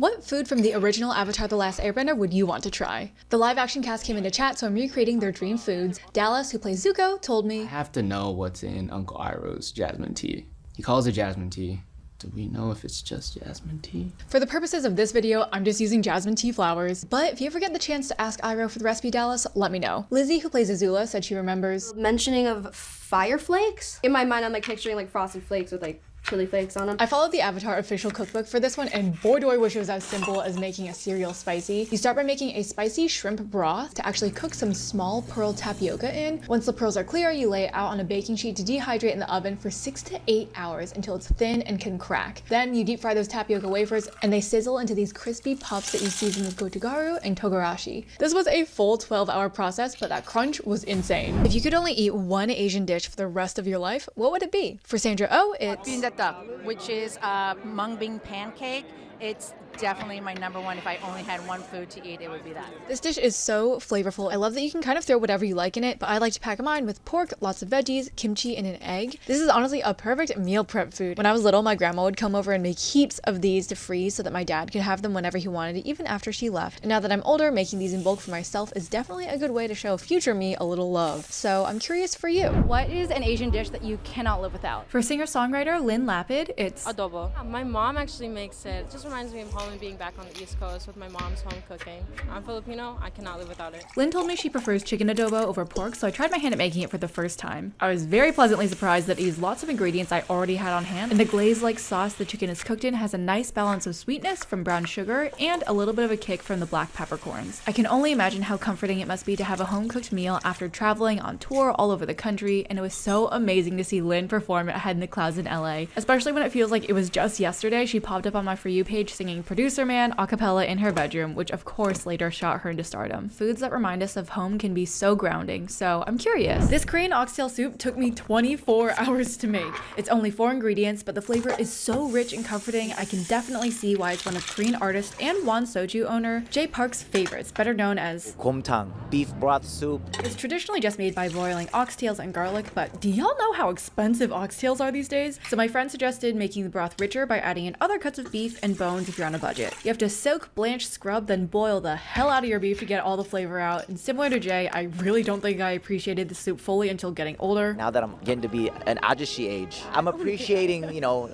What food from the original Avatar: The Last Airbender would you want to try? The live action cast came into chat, so I'm recreating their dream foods. Dallas, who plays Zuko, told me, I have to know what's in Uncle Iroh's Jasmine Tea. He calls it Jasmine Tea. Do we know if it's just Jasmine Tea? For the purposes of this video, I'm just using Jasmine Tea flowers. But if you ever get the chance to ask Iroh for the recipe, Dallas, let me know. Lizzy, who plays Azula, said she remembers mentioning of fire flakes. In my mind, I'm like picturing like frosted flakes with like chili flakes on them. I followed the Avatar official cookbook for this one, and boy do I wish it was as simple as making a cereal spicy. You start by making a spicy shrimp broth to actually cook some small pearl tapioca in. Once the pearls are clear, you lay it out on a baking sheet to dehydrate in the oven for 6 to 8 hours until it's thin and can crack. Then you deep fry those tapioca wafers and they sizzle into these crispy puffs that you season with gochugaru and togarashi. This was a full 12-hour process, but that crunch was insane. If you could only eat one Asian dish for the rest of your life, what would it be? For Sandra, it's which is Mung pancake. It's definitely my number one. If I only had one food to eat, it would be that. This dish is so flavorful. I love that you can kind of throw whatever you like in it, but I like to pack mine with pork, lots of veggies, kimchi, and an egg. This is honestly a perfect meal prep food. When I was little, my grandma would come over and make heaps of these to freeze so that my dad could have them whenever he wanted, even after she left. And now that I'm older, making these in bulk for myself is definitely a good way to show future me a little love. So I'm curious for you. What is an Asian dish that you cannot live without? For singer-songwriter Lapid, it's Sdobo. My mom actually makes it. It just reminds me of home and being back on the East Coast with my mom's home cooking. I'm Filipino, I cannot live without it. Lynn told me she prefers chicken adobo over pork, so I tried my hand at making it for the first time. I was very pleasantly surprised that it used lots of ingredients I already had on hand, and the glaze-like sauce the chicken is cooked in has a nice balance of sweetness from brown sugar and a little bit of a kick from the black peppercorns. I can only imagine how comforting it must be to have a home-cooked meal after traveling on tour all over the country, and it was so amazing to see Lynn perform at Head in the Clouds in LA, especially when it feels like it was just yesterday she popped up on my For You page singing Producer Man a cappella in her bedroom, which of course later shot her into stardom. Foods that remind us of home can be so grounding, so I'm curious. This Korean oxtail soup took me 24 hours to make. It's only 4 ingredients, but the flavor is so rich and comforting. I can definitely see why it's one of Korean artist and Won Soju owner Jay Park's favorites, better known as 곰탕, beef broth soup. It's traditionally just made by boiling oxtails and garlic, but do y'all know how expensive oxtails are these days? So my friend suggested making the broth richer by adding in other cuts of beef and bones if you're on a budget. You have to soak, blanch, scrub, then boil the hell out of your beef to get all the flavor out. And similar to Jay, I really don't think I appreciated the soup fully until getting older. Now that I'm getting to be an ajushi age, I'm appreciating,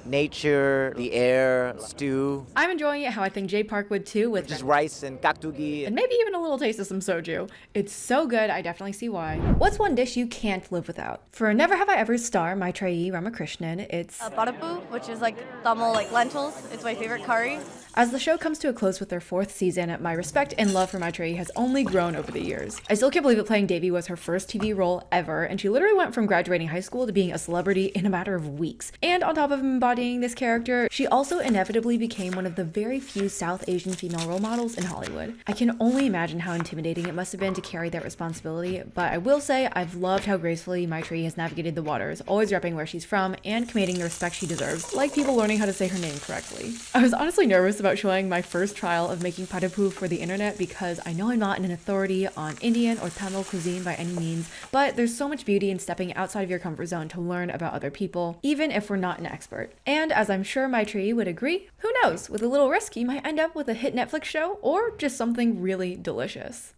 nature, the air, stew. I'm enjoying it how I think Jay Park would too, with just rice and kaktugi. And maybe even a little taste of some soju. It's so good, I definitely see why. What's one dish you can't live without? For Never Have I Ever star Maitreyi Ramakrishnan, it's Parippu, which is like Tamil lentils. It's my favorite curry. As the show comes to a close with their 4th season, my respect and love for Maitreyi has only grown over the years. I still can't believe that playing Devi was her first TV role ever, and she literally went from graduating high school to being a celebrity in a matter of weeks. And on top of embodying this character, she also inevitably became one of the very few South Asian female role models in Hollywood. I can only imagine how intimidating it must have been to carry that responsibility, but I will say I've loved how gracefully Maitreyi has navigated the waters, always repping where she's from and commanding the respect she deserves, like people learning how to say her name correctly. I was honestly nervous about showing my first trial of making parippu for the internet because I know I'm not an authority on Indian or Tamil cuisine by any means, but there's so much beauty in stepping outside of your comfort zone to learn about other people, even if we're not an expert. And as I'm sure Maitreyi would agree, who knows, with a little risk you might end up with a hit Netflix show or just something really delicious.